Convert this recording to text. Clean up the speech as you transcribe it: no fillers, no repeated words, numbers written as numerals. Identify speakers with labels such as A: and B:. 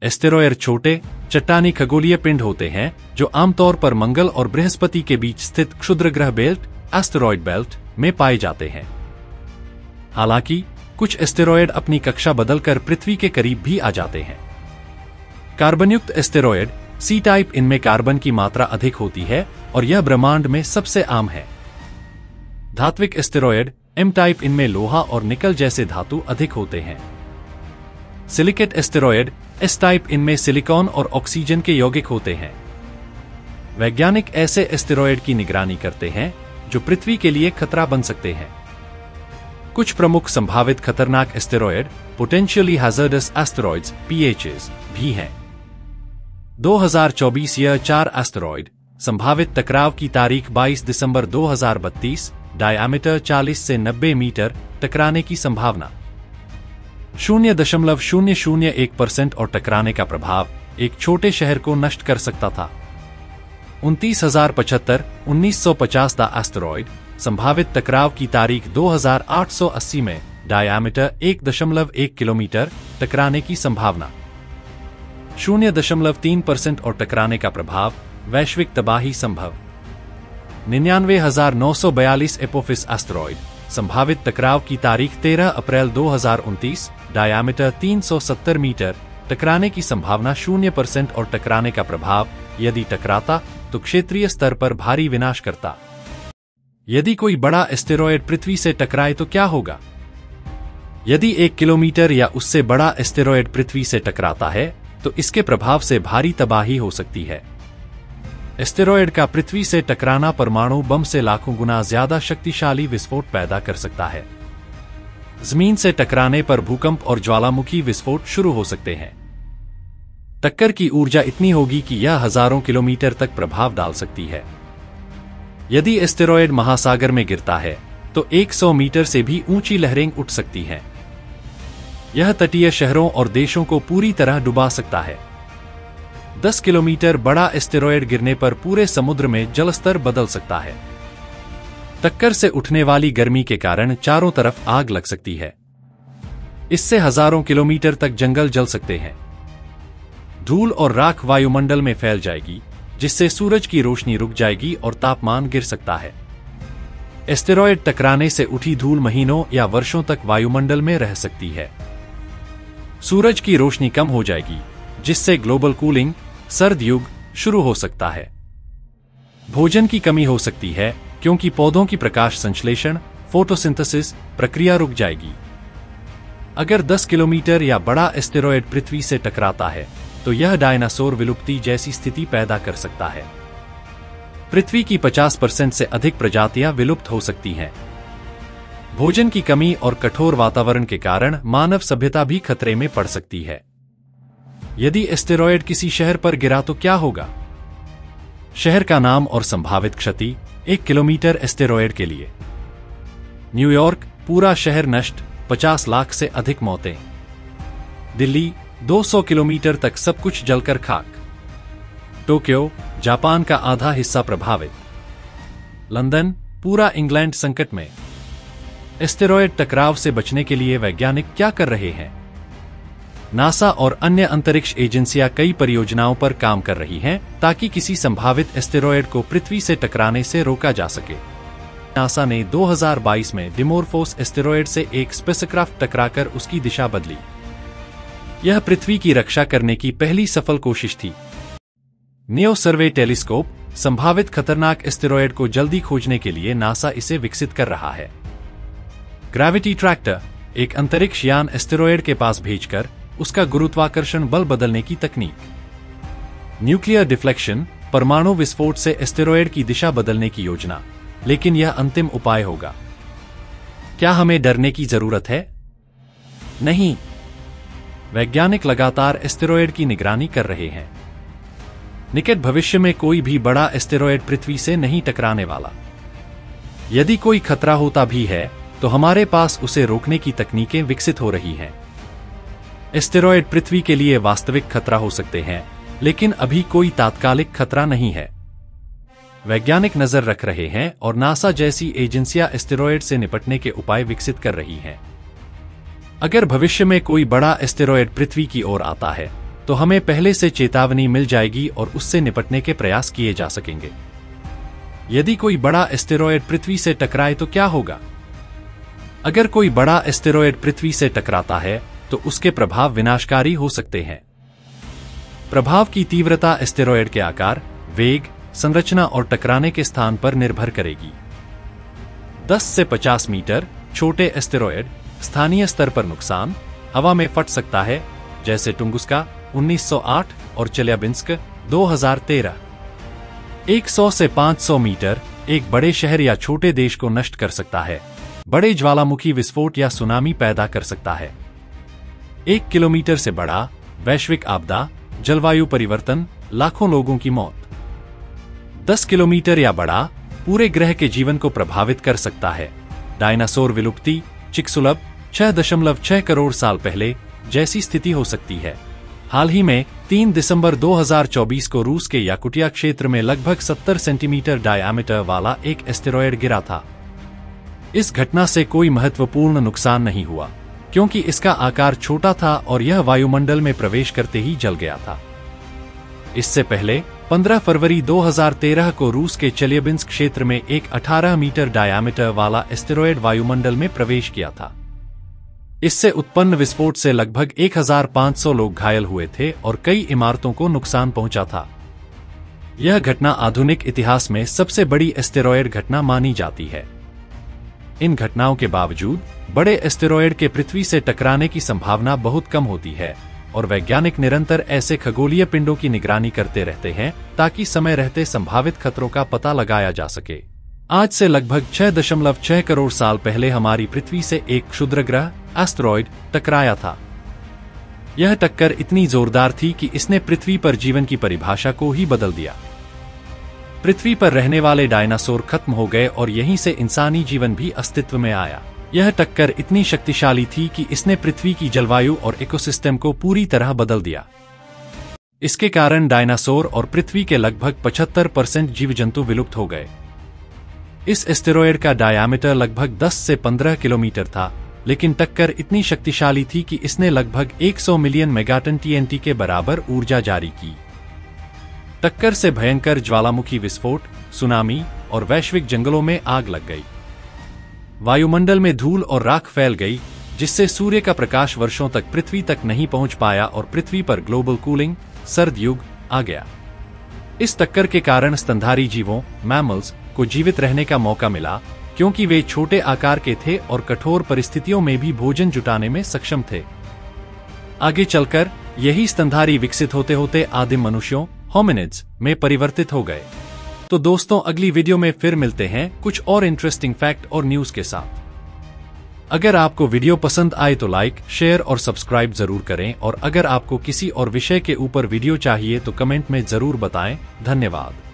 A: Asteroid छोटे चट्टानी खगोलीय पिंड होते हैं जो आमतौर पर मंगल और बृहस्पति के बीच स्थित क्षुद्र ग्रह बेल्ट एस्टेरॉयड बेल्ट में पाए जाते हैं। हालांकि कुछ एस्टेरॉयड अपनी कक्षा बदलकर पृथ्वी के करीब भी आ जाते हैं। कार्बनयुक्त एस्टेरॉयड सी टाइप, इनमें कार्बन की मात्रा अधिक होती है और यह ब्रह्मांड में सबसे आम है। धात्विक एस्टेरॉयड एम टाइप, इनमें लोहा और निकल जैसे धातु अधिक होते हैं। सिलिकेट एस्टेरॉयड एस टाइप, इनमें सिलिकॉन और ऑक्सीजन के यौगिक होते हैं। वैज्ञानिक ऐसे एस्टेरॉयड की निगरानी करते हैं जो पृथ्वी के लिए खतरा बन सकते हैं। कुछ प्रमुख संभावित खतरनाक asteroid potentially hazardous asteroids PHS भी हैं। 2024 यह 4 एस्टेरॉयड संभावित टकराव की तारीख 22 दिसंबर 2032, डायमीटर 40 से 90 मीटर, टकराने की संभावना 0.001% और टकराने का प्रभाव एक छोटे शहर को नष्ट कर सकता था। 29075 1950 दा एस्टेरॉयड संभावित टकराव की तारीख 2880 में, डायमीटर 1.1 किलोमीटर, टकराने की संभावना 0.3% और टकराने का प्रभाव वैश्विक तबाही संभव। 99,942 एपोफिस एस्टेरॉयड संभावित टकराव की तारीख 13 अप्रैल 2029, डायमीटर 370 मीटर, टकराने की संभावना 0% और टकराने का प्रभाव यदि टकराता तो क्षेत्रीय स्तर पर भारी विनाश करता। यदि कोई बड़ा एस्टेरॉयड पृथ्वी से टकराए तो क्या होगा? यदि 1 किलोमीटर या उससे बड़ा एस्टेरॉयड पृथ्वी से टकराता है तो इसके प्रभाव से भारी तबाही हो सकती है। एस्टेरॉयड का पृथ्वी से टकराना परमाणु बम से लाखों गुना ज्यादा शक्तिशाली विस्फोट पैदा कर सकता है। जमीन से टकराने पर भूकंप और ज्वालामुखी विस्फोट शुरू हो सकते हैं। टक्कर की ऊर्जा इतनी होगी कि यह हजारों किलोमीटर तक प्रभाव डाल सकती है। यदि एस्टेरॉयड महासागर में गिरता है तो 100 मीटर से भी ऊंची लहरें उठ सकती हैं। यह तटीय शहरों और देशों को पूरी तरह डुबा सकता है। 10 किलोमीटर बड़ा एस्टेरॉयड गिरने पर पूरे समुद्र में जलस्तर बदल सकता है। टक्कर से उठने वाली गर्मी के कारण चारों तरफ आग लग सकती है। इससे हजारों किलोमीटर तक जंगल जल सकते हैं। धूल और राख वायुमंडल में फैल जाएगी, जिससे सूरज की रोशनी रुक जाएगी और तापमान गिर सकता है। एस्टेरॉयड टकराने से उठी धूल महीनों या वर्षों तक वायुमंडल में रह सकती है। सूरज की रोशनी कम हो जाएगी, जिससे ग्लोबल कूलिंग, सर्द युग शुरू हो सकता है। भोजन की कमी हो सकती है क्योंकि पौधों की प्रकाश संश्लेषण फोटोसिंथेसिस प्रक्रिया रुक जाएगी। अगर 10 किलोमीटर या बड़ा एस्टेरॉयड पृथ्वी से टकराता है तो यह डायनासोर विलुप्ति जैसी स्थिति पैदा कर सकता है। पृथ्वी की 50% से अधिक प्रजातियां विलुप्त हो सकती हैं। भोजन की कमी और कठोर वातावरण के कारण मानव सभ्यता भी खतरे में पड़ सकती है। यदि एस्टेरॉयड किसी शहर पर गिरा तो क्या होगा? शहर का नाम और संभावित क्षति 1 किलोमीटर एस्टेरॉयड के लिए। न्यूयॉर्क, पूरा शहर नष्ट, 50 लाख से अधिक मौतें। दिल्ली, 200 किलोमीटर तक सब कुछ जलकर खाक। टोक्यो, जापान का आधा हिस्सा प्रभावित। लंदन, पूरा इंग्लैंड संकट में। एस्टेरॉयड टकराव से बचने के लिए वैज्ञानिक क्या कर रहे हैं? नासा और अन्य अंतरिक्ष एजेंसियां कई परियोजनाओं पर काम कर रही हैं ताकि किसी संभावित एस्टेरॉयड को पृथ्वी से टकराने से रोका जा सके। नासा ने 2022 में डिमोर्फोस एस्टेरॉयड से एक स्पेसक्राफ्ट टकराकर उसकी दिशा बदली। यह पृथ्वी की रक्षा करने की पहली सफल कोशिश थी। नियो सर्वे टेलीस्कोप संभावित खतरनाक एस्टेरॉयड को जल्दी खोजने के लिए नासा इसे विकसित कर रहा है। ग्रेविटी ट्रैक्टर, एक अंतरिक्ष यान एस्टेरॉयड के पास भेजकर उसका गुरुत्वाकर्षण बल बदलने की तकनीक। न्यूक्लियर डिफ्लेक्शन, परमाणु विस्फोट से एस्टेरॉयड की दिशा बदलने की योजना, लेकिन यह अंतिम उपाय होगा। क्या हमें डरने की जरूरत है? नहीं। वैज्ञानिक लगातार एस्टेरॉयड की निगरानी कर रहे हैं। निकट भविष्य में कोई भी बड़ा एस्टेरॉयड पृथ्वी से नहीं टकराने वाला। यदि कोई खतरा होता भी है तो हमारे पास उसे रोकने की तकनीकें विकसित हो रही हैं। एस्टेरॉयड पृथ्वी के लिए वास्तविक खतरा हो सकते हैं, लेकिन अभी कोई तात्कालिक खतरा नहीं है। वैज्ञानिक नजर रख रहे हैं और नासा जैसी एजेंसियां एस्टेरॉयड से निपटने के उपाय विकसित कर रही हैं। अगर भविष्य में कोई बड़ा एस्टेरॉयड पृथ्वी की ओर आता है तो हमें पहले से चेतावनी मिल जाएगी और उससे निपटने के प्रयास किए जा सकेंगे। यदि कोई बड़ा एस्टेरॉयड पृथ्वी से टकराए तो क्या होगा? अगर कोई बड़ा एस्टेरॉयड पृथ्वी से टकराता है तो उसके प्रभाव विनाशकारी हो सकते हैं। प्रभाव की तीव्रता एस्टेरॉयड के आकार, वेग, संरचना और टकराने के स्थान पर निर्भर करेगी। 10 से 50 मीटर छोटे एस्टेरॉयड स्थानीय स्तर पर नुकसान हवा में फट सकता है, जैसे टुंगुस्का 1908 और चेल्याबिंस्क 2013। 100 से 500 मीटर एक बड़े शहर या छोटे देश को नष्ट कर सकता है, बड़े ज्वालामुखी विस्फोट या सुनामी पैदा कर सकता है। 1 किलोमीटर से बड़ा वैश्विक आपदा, जलवायु परिवर्तन, लाखों लोगों की मौत। 10 किलोमीटर या बड़ा पूरे ग्रह के जीवन को प्रभावित कर सकता है। डायनासोर विलुप्ति, चिकसुलभ 6.6 करोड़ साल पहले जैसी स्थिति हो सकती है। हाल ही में 3 दिसंबर 2024 को रूस के याकुटिया क्षेत्र में लगभग 70 सेंटीमीटर डायामीटर वाला एक एस्टेरॉयड गिरा था। इस घटना से कोई महत्वपूर्ण नुकसान नहीं हुआ, क्योंकि इसका आकार छोटा था और यह वायुमंडल में प्रवेश करते ही जल गया था। इससे पहले 15 फरवरी 2013 को रूस के चेल्याबिंस्क क्षेत्र में एक 18 मीटर डायामीटर वाला एस्टेरॉयड वायुमंडल में प्रवेश किया था। इससे उत्पन्न विस्फोट से लगभग 1500 लोग घायल हुए थे और कई इमारतों को नुकसान पहुंचा था। यह घटना आधुनिक इतिहास में सबसे बड़ी एस्टेरॉयड घटना मानी जाती है। इन घटनाओं के बावजूद बड़े एस्टेरॉयड के पृथ्वी से टकराने की संभावना बहुत कम होती है और वैज्ञानिक निरंतर ऐसे खगोलीय पिंडों की निगरानी करते रहते हैं ताकि समय रहते संभावित खतरों का पता लगाया जा सके। आज से लगभग 6.6 करोड़ साल पहले हमारी पृथ्वी से एक क्षुद्रग्रह एस्टेरॉयड टकराया था। यह टक्कर इतनी जोरदार थी कि इसने पृथ्वी पर जीवन की परिभाषा को ही बदल दिया। पृथ्वी पर रहने वाले डायनासोर खत्म हो गए और यहीं से इंसानी जीवन भी अस्तित्व में आया। यह टक्कर इतनी शक्तिशाली थी कि इसने पृथ्वी की जलवायु और इकोसिस्टम को पूरी तरह बदल दिया। इसके कारण डायनासोर और पृथ्वी के लगभग 75% जीव जंतु विलुप्त हो गए। इस एस्टेरॉयड का डायामीटर लगभग 10 से 15 किलोमीटर था, लेकिन टक्कर इतनी शक्तिशाली थी कि इसने लगभग 100 मिलियन मेगाटन TNT के बराबर ऊर्जा जारी की। टक्कर से भयंकर ज्वालामुखी विस्फोट, सुनामी और वैश्विक जंगलों में आग लग गई। वायुमंडल में धूल और राख फैल गई, जिससे सूर्य का प्रकाश वर्षों तक पृथ्वी तक नहीं पहुंच पाया और पृथ्वी पर ग्लोबल कूलिंग, सर्द युग आ गया। इस टक्कर के कारण स्तनधारी जीवों, मैमल्स को जीवित रहने का मौका मिला, क्योंकि वे छोटे आकार के थे और कठोर परिस्थितियों में भी भोजन जुटाने में सक्षम थे। आगे चलकर यही स्तनधारी विकसित होते होते आदिम मनुष्यों, होमिनिड्स में परिवर्तित हो गए। तो दोस्तों, अगली वीडियो में फिर मिलते हैं कुछ और इंटरेस्टिंग फैक्ट और न्यूज के साथ। अगर आपको वीडियो पसंद आए तो लाइक, शेयर और सब्सक्राइब जरूर करें और अगर आपको किसी और विषय के ऊपर वीडियो चाहिए तो कमेंट में जरूर बताएं। धन्यवाद।